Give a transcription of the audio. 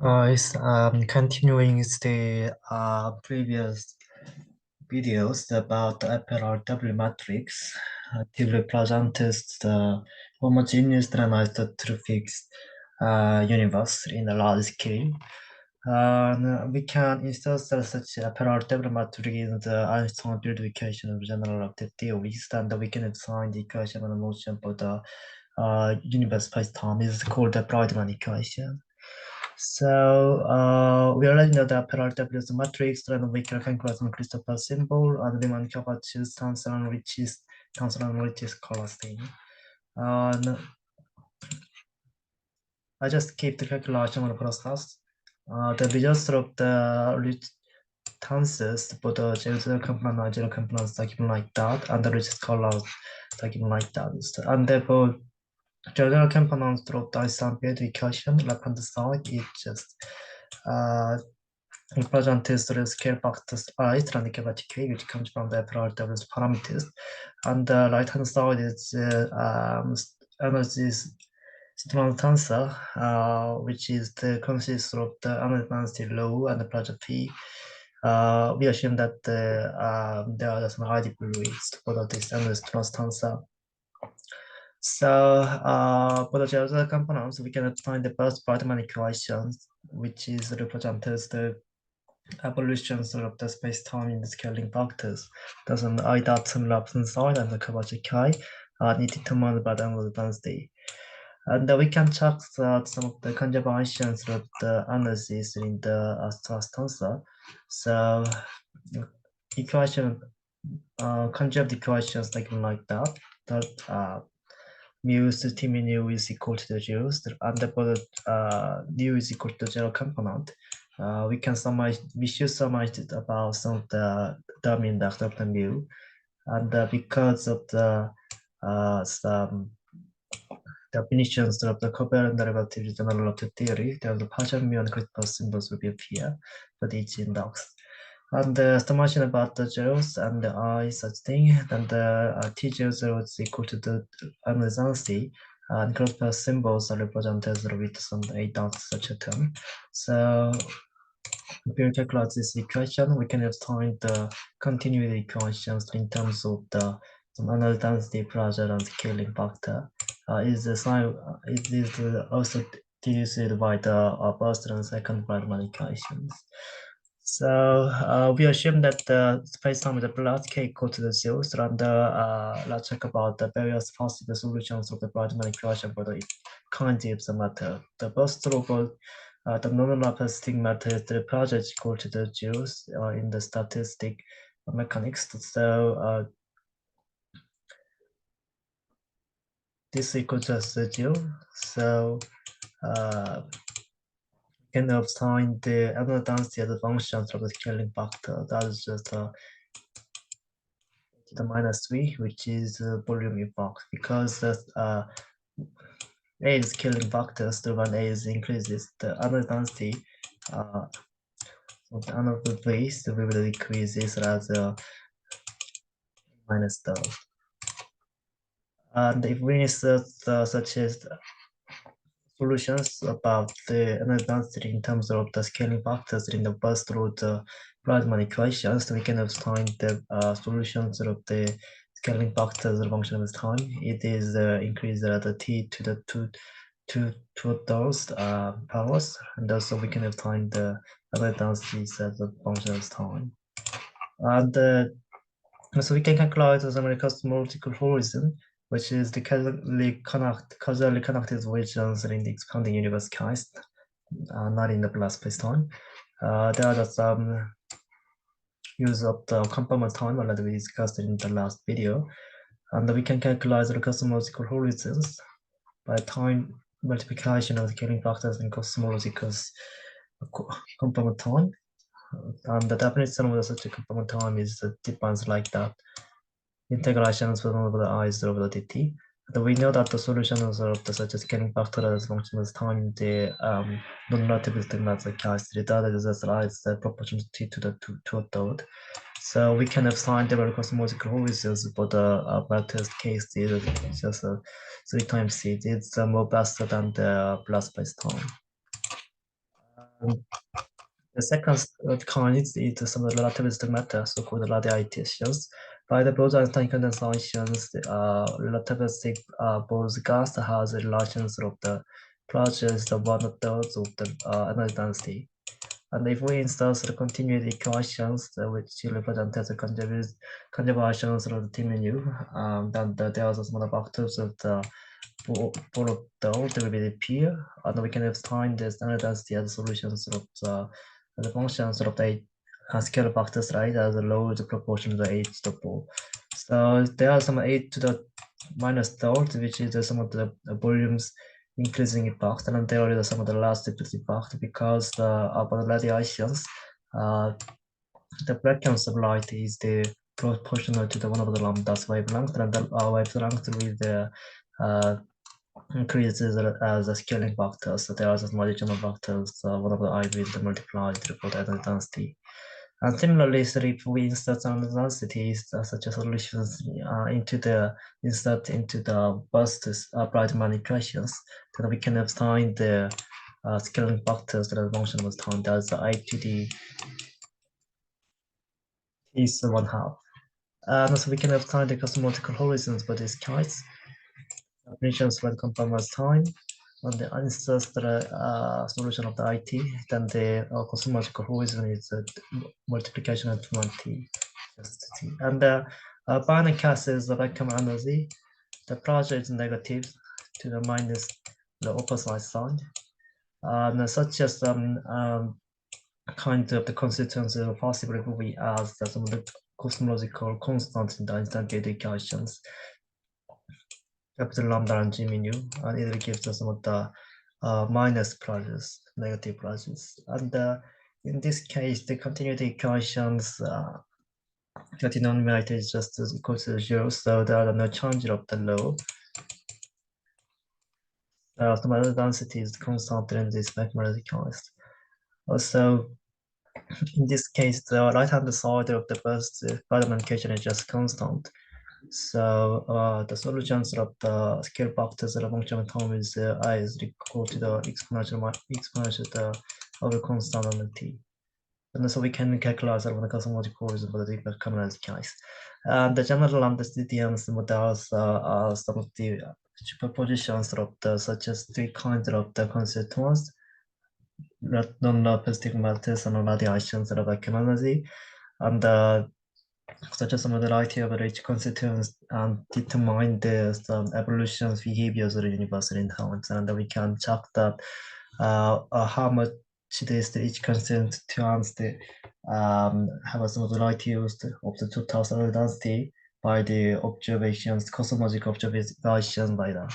It's continuing the previous videos about the FLRM matrix to represent the homogeneous generalized fixed universe in a large scale. We can insert such a FLRM matrix in the Einstein field equation of general relative theories, and we can define the equation of motion for the universe space-time is called the Friedmann equation. So we already know that parallel is a matrix, and we can calculate the Christopher symbol, and Riemann choose tensor and richest color thing. And I just keep the calculation on the process. The results of the tensors for the zero component, zero components are given like that, and the richest colors are given like that. And therefore, general components of the Einstein field equation left hand side is just represented through scale factors I and k, which comes from the FLRM's parameters, and the right hand side is energy strong tensor, which is the consists of the energy density rho and the pressure P. We assume that there are some high degrees for this energy strong tensor. So for the general components, we can find the first Friedmann equations, which is represented the evolutions of the space-time in the scaling factors. There's an I dot on the left-hand side and the coverage chi need determined by the angular density. And we can check that some of the conservations of the analysis in the stress tensor. So equation, conserved equations like that, that mu T mu is equal to the zeros, and for the nu is equal to the zero component. We should summarize it about some of the term index of the mu, and because of the some definitions of the covariant derivative general relative theory, there the partial mu and critical symbols will be appear for each index. And the summation about the zeros and the I such thing, then the T0 is equal to the density, and critical symbols are represented with some A dot such a term. So if we calculate this equation, we can find the continuity equations in terms of the some energy density, pressure, and scaling factor. It is also deduced by the first and second Friedmann equations. So we assume that the space-time is a plus k equal to the zeros, and let's talk about the various possible solutions of the Friedmann equation for the kinds of the matter. The first of all, the non-Laplacian matter is the pressure is equal to the zeros in the statistic mechanics. So this equals just the zero. So can obtain the energy density as a function of the scaling factor. That is just the -3, which is volume effect, because A is scaling factors, the when A is increases, the energy density of the another base will decreases as minus the. And if we insert such as solutions about the energy density in terms of the scaling factors in the first through the Friedmann equations, we can find the solutions of the scaling factors as a function of time. It is increased at the t to the two those powers, and also we can find the energy density as a function of time. And so we can calculate the cosmological horizon, which is the causally connected regions in the expanding universe case, not in the plus space-time. There are some use of the component time that we discussed in the last video, and we can calculate the cosmological horizons by time multiplication of scaling factors and cosmological component time. And the definition of such a component time is defines like that. Integrations over the i's over the dt. We know that the solutions of the such a scaling factor as function of time, the non-relativistic method characteristic that is as is the proportionality to the two third. So we can find the cosmological horizons for the test case is just 3 times c. It's more faster than the plus space time. The second kind is some relativistic matter, so-called radiations. By the Bose-Einstein condensations, the relativistic Bose gas has relations of the projects the one-third of the energy density. And if we install the continuity equations, which represent as a conservations of the T menu, then there are some factors of the product will be appear, and we can find the standard density as solutions of the functions of the scalar factors, right, as a low proportion to 8 to the 4. So there are some 8 to the minus third, which is some of the volumes increasing impact, and there is some of the last impact because about the radiations, the frequency of light is the proportional to the one of the lambda's wavelength, and the wavelength with the increases as a scaling factor. So there are some additional factors, one of the I will multiply to report energy density. And similarly, if we insert some densities such as solutions into the burst Friedmann equations, then we can find the scaling factors that the function was found as I to the is 1/2. And also we can find the cosmological horizons for these kites. Definitions will confirm as time. On the ancestral solution of the IT, then the cosmological horizon is multiplication of 20. And the binary cast is the vacuum energy. The project is negative to the minus the opposite side. And such as kind of the constituents possibly will be as some of the cosmological constants in the Einstein equations. Capital lambda and g mu, and it gives us some of the minus values, negative values. And in this case, the continuity equations, the denominator is just equal to 0, so there are no changes of the law. The matter density is constant in this mathematical equation. Also, in this case, the right-hand side of the first Friedmann equation is just constant. So the solutions of the scale factors of the function term is I is equal to the exponential the over constant on t. And so we can calculate the cosmological horizon for the deeper canalized case. And the general lambda CDMs models are some of the superpositions of the such as three kinds of the constituents, non-positive matters and radiations of the energy, and such as some of the variety of rich constituents and determine the evolution behaviors of the universe in terms, and we can check that how much this each constituents have some variety of the 2000 density by the observations, cosmological observations by that.